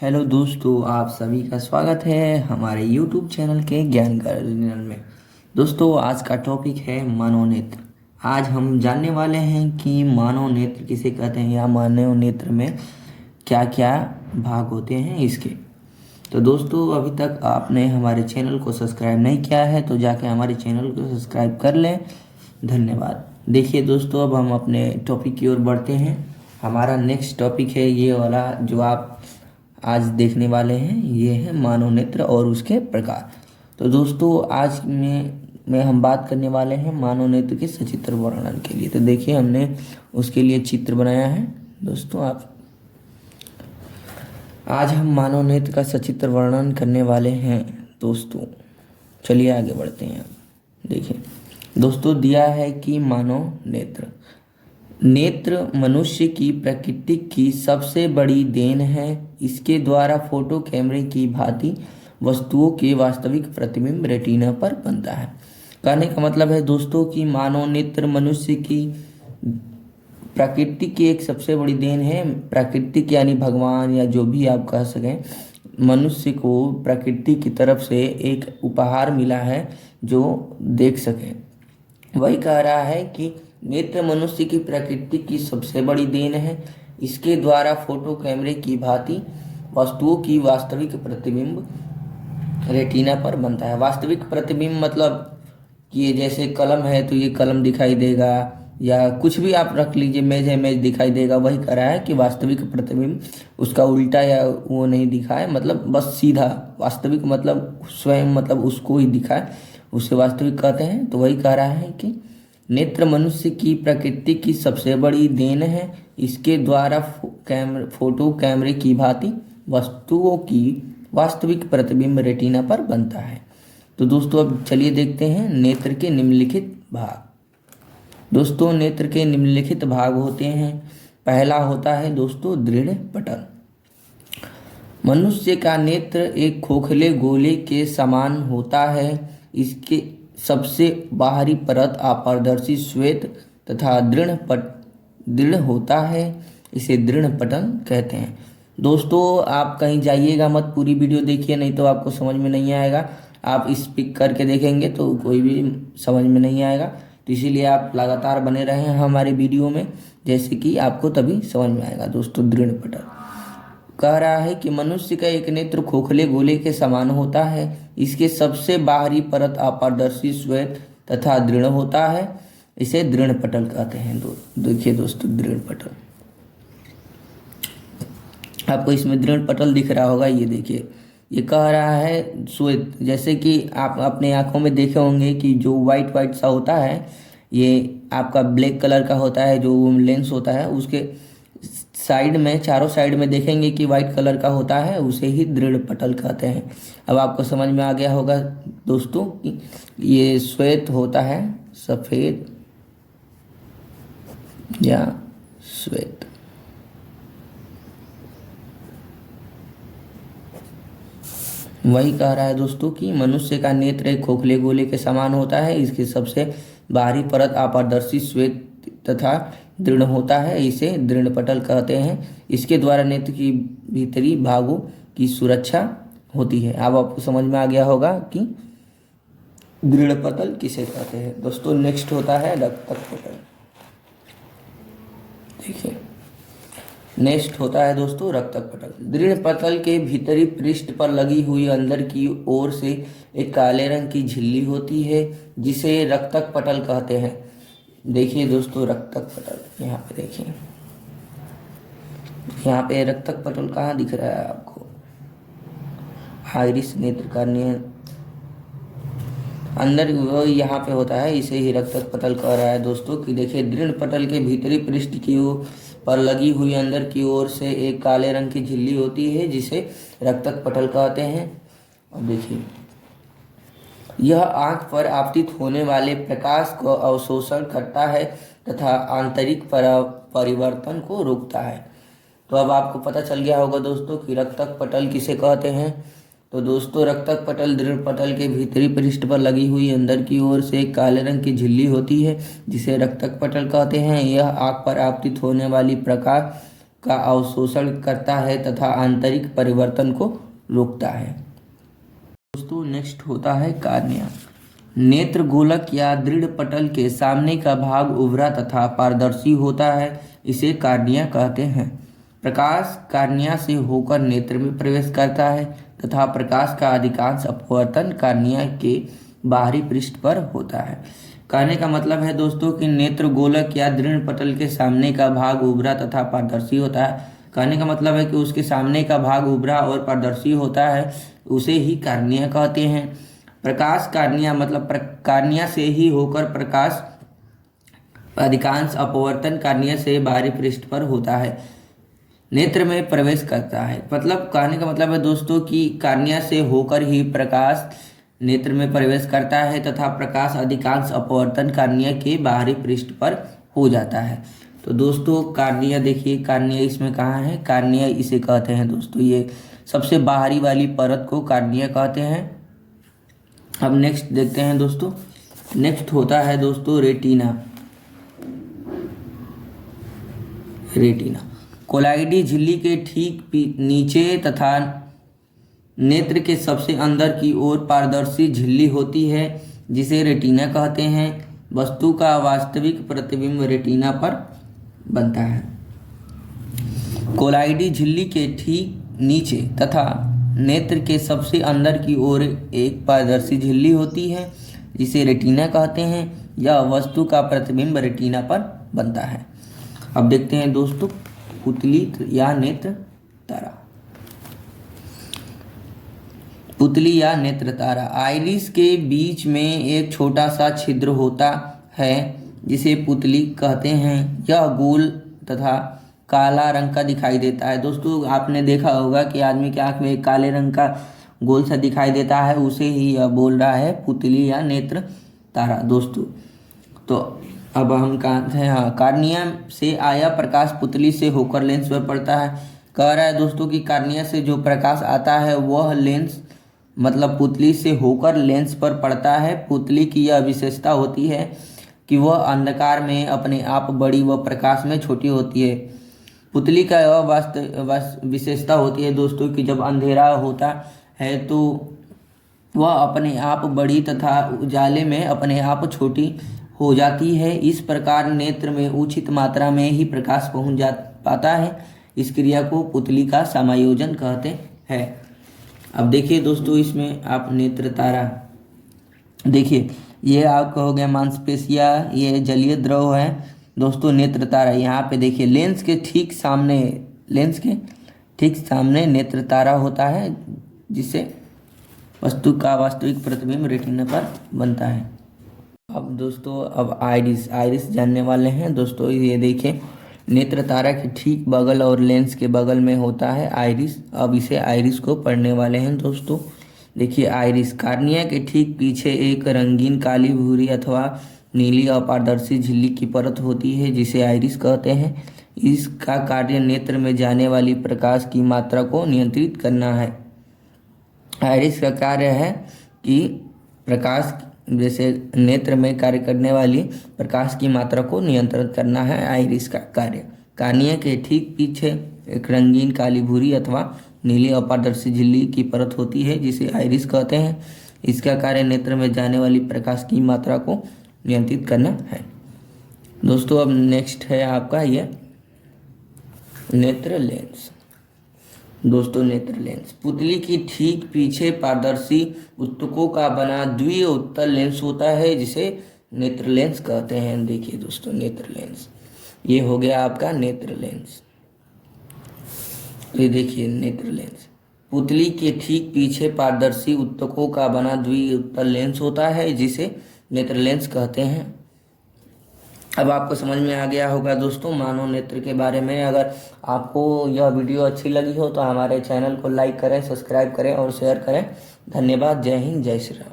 Hello दोस्तों, आप सभी का स्वागत है हमारे YouTube चैनल के ज्ञान गार्डन में। दोस्तों, आज का टॉपिक है मानव नेत्र। आज हम जानने वाले हैं कि मानव नेत्र किसे कहते हैं या मानव नेत्र में क्या क्या भाग होते हैं इसके। तो दोस्तों, अभी तक आपने हमारे चैनल को सब्सक्राइब नहीं किया है तो जाके हमारे चैनल को सब्सक्राइब कर लें। धन्यवाद। देखिए दोस्तों, अब हम अपने टॉपिक की ओर बढ़ते हैं। हमारा नेक्स्ट टॉपिक है ये वाला जो आप आज देखने वाले हैं, ये है मानव नेत्र और उसके प्रकार। तो दोस्तों, आज में हम बात करने वाले हैं मानव नेत्र के सचित्र वर्णन के लिए। तो देखिए, हमने उसके लिए चित्र बनाया है। दोस्तों, आज हम मानव नेत्र का सचित्र वर्णन करने वाले हैं। दोस्तों, चलिए आगे बढ़ते हैं। देखिए दोस्तों, दिया है कि मानव नेत्र मनुष्य की प्रकृति की सबसे बड़ी देन है। इसके द्वारा फोटो कैमरे की भांति वस्तुओं के वास्तविक प्रतिबिंब रेटिना पर बनता है। कहने का मतलब है दोस्तों कि मानव नेत्र मनुष्य की प्रकृति की एक सबसे बड़ी देन है। प्राकृतिक यानी भगवान या जो भी आप कह सकें, मनुष्य को प्रकृति की तरफ से एक उपहार मिला है जो देख सके। वही कह रहा है कि नेत्र मनुष्य की प्रकृति की सबसे बड़ी देन है। इसके द्वारा फोटो कैमरे की भांति वस्तुओं की वास्तविक प्रतिबिंब रेटिना पर बनता है। वास्तविक प्रतिबिंब मतलब कि ये जैसे कलम है तो ये कलम दिखाई देगा, या कुछ भी आप रख लीजिए, मेज है मेज दिखाई देगा। वही कह रहा है कि वास्तविक प्रतिबिंब उसका उल्टा या वो नहीं दिखाए, मतलब बस सीधा। वास्तविक मतलब स्वयं, मतलब उसको ही दिखाए, उसे वास्तविक कहते हैं। तो वही कह रहा है कि नेत्र मनुष्य की प्रकृति की सबसे बड़ी देन है। इसके द्वारा फोटो कैमरे की भांति वस्तुओं की वास्तविक प्रतिबिंब रेटिना पर बनता है। तो दोस्तों, अब चलिए देखते हैं नेत्र के निम्नलिखित भाग। दोस्तों, नेत्र के निम्नलिखित भाग होते हैं। पहला होता है दोस्तों दृढ़ पटल। मनुष्य का नेत्र एक खोखले गोले के समान होता है। इसके सबसे बाहरी परत अपारदर्शी श्वेत तथा दृढ़ होता है। इसे दृढ़ पटल कहते हैं। दोस्तों, आप कहीं जाइएगा मत, पूरी वीडियो देखिए, नहीं तो आपको समझ में नहीं आएगा। आप इस पिक करके देखेंगे तो कोई भी समझ में नहीं आएगा। तो इसीलिए आप लगातार बने रहें हमारे वीडियो में, जैसे कि आपको तभी समझ में आएगा। दोस्तों, दृढ़ पटल कह रहा है कि मनुष्य का एक नेत्र खोखले गोले के समान होता है। इसके सबसे बाहरी परत अपारदर्शी श्वेत तथा दृढ़ होता है। इसे दृढ़ पटल कहते हैं। देखिए दोस्तों, दृढ़ पटल आपको इसमें दृढ़ पटल दिख रहा होगा। ये देखिए, ये कह रहा है श्वेत। जैसे कि आप अपने आंखों में देखे होंगे कि जो वाइट वाइट सा होता है, ये आपका ब्लैक कलर का होता है। जो लेंस होता है उसके साइड में, चारों साइड में देखेंगे कि वाइट कलर का होता है, उसे ही दृढ़ पटल कहते हैं। अब आपको समझ में आ गया होगा दोस्तों कि ये श्वेत होता है, सफ़ेद या श्वेत। वही कह रहा है दोस्तों कि मनुष्य का नेत्र एक खोखले गोले के समान होता है। इसके सबसे बाहरी परत अपारदर्शी श्वेत तथा दृढ़ होता है। इसे दृढ़ पटल कहते हैं। इसके द्वारा नेत्र की भीतरी भागों की सुरक्षा होती है। अब आपको समझ में आ गया होगा कि दृढ़ पटल किसे कहते हैं। दोस्तों, नेक्स्ट होता है रक्तक पटल। देखिए, नेक्स्ट होता है दोस्तों रक्तक पटल। दृढ़ पटल के भीतरी पृष्ठ पर लगी हुई अंदर की ओर से एक काले रंग की झिल्ली होती है, जिसे रक्तक पटल कहते हैं। देखिए दोस्तों, रक्तक पटल यहाँ पे देखिए, यहाँ पे रक्तक पटल कहाँ दिख रहा है आपको? आइरिस नेत्र का अंदर वो यहाँ पे होता है। इसे ही रक्तक पटल कह रहा है दोस्तों कि देखिए, दृढ़ पटल के भीतरी पृष्ठ की पर लगी हुई अंदर की ओर से एक काले रंग की झिल्ली होती है, जिसे रक्तक पटल कहते हैं। और देखिए, यह आंख पर आपतित होने वाले प्रकाश को अवशोषण करता है तथा आंतरिक परिवर्तन को रोकता है। तो अब आपको पता चल गया होगा दोस्तों कि रक्तक पटल किसे कहते हैं। तो दोस्तों, रक्तक पटल दृढ़ पटल के भीतरी पृष्ठ पर लगी हुई अंदर की ओर से एक काले रंग की झिल्ली होती है, जिसे रक्तक पटल कहते हैं। यह आंख पर आपतित होने वाली प्रकाश का अवशोषण करता है तथा आंतरिक परिवर्तन को रोकता है। दोस्तों नेक्स्ट होता है कार्निया। नेत्र गोलक या दृढ़ पटल के सामने का भाग उभरा तथा पारदर्शी होता है, इसे कार्निया कहते हैं। प्रकाश कार्निया से होकर नेत्र में प्रवेश करता है तथा प्रकाश का अधिकांश अपवर्तन कार्निया के बाहरी पृष्ठ पर होता है। कहने का मतलब है दोस्तों कि नेत्र गोलक या दृढ़ पटल के सामने का भाग उभरा तथा पारदर्शी होता है। कहने का मतलब है कि उसके सामने का भाग उभरा और पारदर्शी होता है, उसे ही कार्निया कहते हैं। प्रकाश कार्निया मतलब कार्निया से ही होकर प्रकाश अधिकांश अपवर्तन कार्निया से बाहरी पृष्ठ पर होता है, नेत्र में प्रवेश करता है। मतलब कहने का मतलब है दोस्तों कि कार्निया से होकर ही प्रकाश नेत्र में प्रवेश करता है तथा प्रकाश अधिकांश अपवर्तन कार्निया के बाहरी पृष्ठ पर हो जाता है। तो दोस्तों कार्निया देखिए, कार्निया इसमें कहाँ है, कार्निया इसे कहते हैं दोस्तों, ये सबसे बाहरी वाली परत को कार्निया कहते हैं। अब नेक्स्ट देखते हैं दोस्तों, नेक्स्ट होता है दोस्तों रेटिना। रेटिना कोलाइडी झिल्ली के ठीक नीचे तथा नेत्र के सबसे अंदर की ओर पारदर्शी झिल्ली होती है, जिसे रेटिना कहते हैं। वस्तु का वास्तविक प्रतिबिंब रेटिना पर बनता है। कोलाइडी झिल्ली के ठीक नीचे तथा नेत्र के सबसे अंदर की ओर एक पारदर्शी झिल्ली होती है, जिसे रेटिना कहते हैं। यह वस्तु का प्रतिबिंब रेटिना पर बनता है। अब देखते हैं दोस्तों पुतली या नेत्र तारा। पुतली या नेत्र तारा आइरिस के बीच में एक छोटा सा छिद्र होता है, जिसे पुतली कहते हैं। यह गोल तथा काला रंग का दिखाई देता है। दोस्तों आपने देखा होगा कि आदमी की आंख में एक काले रंग का गोल सा दिखाई देता है, उसे ही यह बोल रहा है पुतली या नेत्र तारा दोस्तों। तो अब हम कहते हैं हाँ, कार्निया से आया प्रकाश पुतली से होकर लेंस पर पड़ता है। कह रहा है दोस्तों कि कार्निया से जो प्रकाश आता है वह लेंस मतलब पुतली से होकर लेंस पर पड़ता है। पुतली की यह विशेषता होती है कि वह अंधकार में अपने आप बड़ी व प्रकाश में छोटी होती है। पुतली का यह विशेषता होती है दोस्तों कि जब अंधेरा होता है तो वह अपने आप बड़ी तथा उजाले में अपने आप छोटी हो जाती है। इस प्रकार नेत्र में उचित मात्रा में ही प्रकाश पहुंच जा पाता है। इस क्रिया को पुतली का समायोजन कहते हैं। अब देखिए दोस्तों इसमें आप नेत्र तारा देखिए, ये आपका हो गया मांसपेशिया, ये जलीय द्रव है दोस्तों। नेत्र तारा यहाँ पे देखिए लेंस के ठीक सामने नेत्र तारा होता है, जिससे वस्तु का वास्तविक प्रतिबिंब रेटिना पर बनता है। अब दोस्तों अब आइरिस जानने वाले हैं दोस्तों। ये देखिए नेत्र तारा के ठीक बगल और लेंस के बगल में होता है आइरिस। अब इसे आइरिस को पढ़ने वाले हैं दोस्तों। देखिए आइरिस कार्निया के ठीक पीछे एक रंगीन काली भूरी अथवा नीली अपारदर्शी झिल्ली की परत होती है, जिसे आइरिस कहते हैं। इसका कार्य नेत्र में जाने वाली प्रकाश की मात्रा को नियंत्रित करना है। आइरिस का कार्य है कि प्रकाश जैसे नेत्र में कार्य करने वाली प्रकाश की मात्रा को नियंत्रित करना है आइरिस का कार्य। कार्निया के ठीक पीछे एक रंगीन काली भूरी अथवा नीली अपारदर्शी झिल्ली की परत होती है, जिसे आइरिस कहते हैं। इसका कार्य नेत्र में जाने वाली प्रकाश की मात्रा को नियंत्रित करना है दोस्तों। अब नेक्स्ट है आपका ये नेत्र लेंस दोस्तों। नेत्र लेंस पुतली की ठीक पीछे पारदर्शी उत्तकों का बना द्वि उत्तल लेंस होता है, जिसे नेत्र लेंस कहते हैं। देखिए दोस्तों नेत्र लेंस, ये हो गया आपका नेत्र लेंस। ये देखिए नेत्र लेंस पुतली के ठीक पीछे पारदर्शी उत्तकों का बना द्वि उत्तल लेंस होता है, जिसे नेत्र लेंस कहते हैं। अब आपको समझ में आ गया होगा दोस्तों मानव नेत्र के बारे में। अगर आपको यह वीडियो अच्छी लगी हो तो हमारे चैनल को लाइक करें, सब्सक्राइब करें और शेयर करें। धन्यवाद। जय हिंद, जय श्री राम।